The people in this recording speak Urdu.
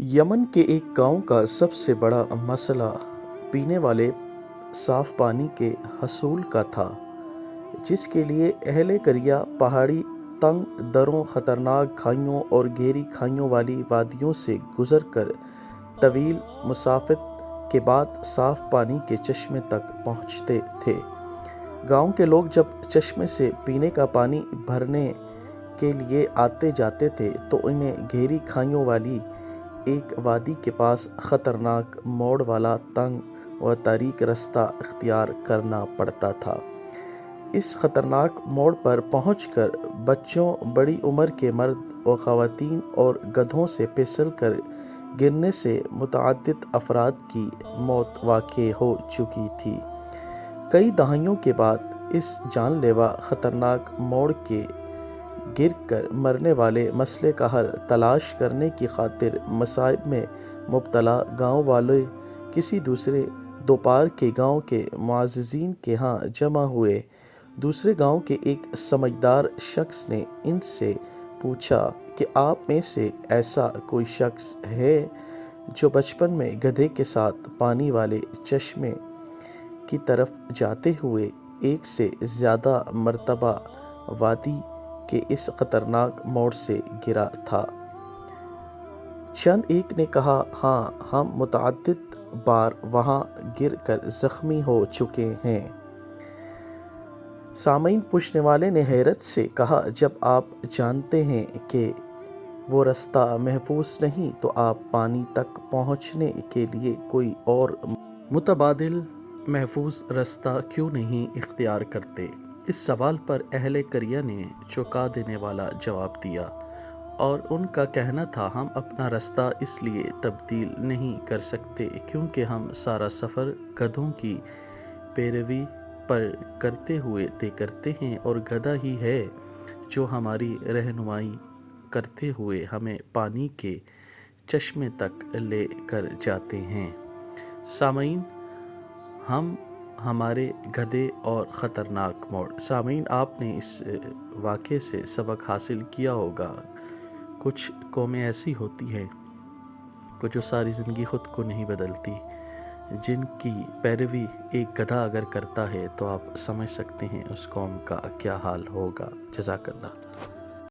یمن کے ایک گاؤں کا سب سے بڑا مسئلہ پینے والے صاف پانی کے حصول کا تھا، جس کے لیے اہل قریہ پہاڑی تنگ دروں، خطرناک کھائیوں اور گہری کھائیوں والی وادیوں سے گزر کر طویل مسافت کے بعد صاف پانی کے چشمے تک پہنچتے تھے۔ گاؤں کے لوگ جب چشمے سے پینے کا پانی بھرنے کے لیے آتے جاتے تھے تو انہیں گہری کھائیوں والی ایک وادی کے پاس خطرناک موڑ والا تنگ و تاریک رستہ اختیار کرنا پڑتا تھا۔ اس خطرناک موڑ پر پہنچ کر بچوں، بڑی عمر کے مرد و خواتین اور گدھوں سے پھسل کر گرنے سے متعدد افراد کی موت واقع ہو چکی تھی۔ کئی دہائیوں کے بعد اس جان لیوا خطرناک موڑ کے گر کر مرنے والے مسئلے کا حل تلاش کرنے کی خاطر مصائب میں مبتلا گاؤں والے کسی دوسرے دوپار کے گاؤں کے معززین کے ہاں جمع ہوئے۔ دوسرے گاؤں کے ایک سمجھدار شخص نے ان سے پوچھا کہ آپ میں سے ایسا کوئی شخص ہے جو بچپن میں گدھے کے ساتھ پانی والے چشمے کی طرف جاتے ہوئے ایک سے زیادہ مرتبہ وادی کے اس خطرناک موڑ سے گرا تھا؟ چند ایک نے کہا، ہاں، ہم متعدد بار وہاں گر کر زخمی ہو چکے ہیں۔ سامعین، پوچھنے والے نے حیرت سے کہا، جب آپ جانتے ہیں کہ وہ رستہ محفوظ نہیں تو آپ پانی تک پہنچنے کے لیے کوئی اور متبادل محفوظ رستہ کیوں نہیں اختیار کرتے؟ اس سوال پر اہل قریہ نے چونکا دینے والا جواب دیا، اور ان کا کہنا تھا، ہم اپنا رستہ اس لیے تبدیل نہیں کر سکتے کیونکہ ہم سارا سفر گدھوں کی پیروی پر کرتے ہوئے طے کرتے ہیں، اور گدھا ہی ہے جو ہماری رہنمائی کرتے ہوئے ہمیں پانی کے چشمے تک لے کر جاتے ہیں۔ سامعین، ہمارے گدھے اور خطرناک موڑ۔ سامعین، آپ نے اس واقعے سے سبق حاصل کیا ہوگا۔ کچھ قومیں ایسی ہوتی ہیں کہ جو ساری زندگی خود کو نہیں بدلتی، جن کی پیروی ایک گدھا اگر کرتا ہے تو آپ سمجھ سکتے ہیں اس قوم کا کیا حال ہوگا۔ جزاک اللہ۔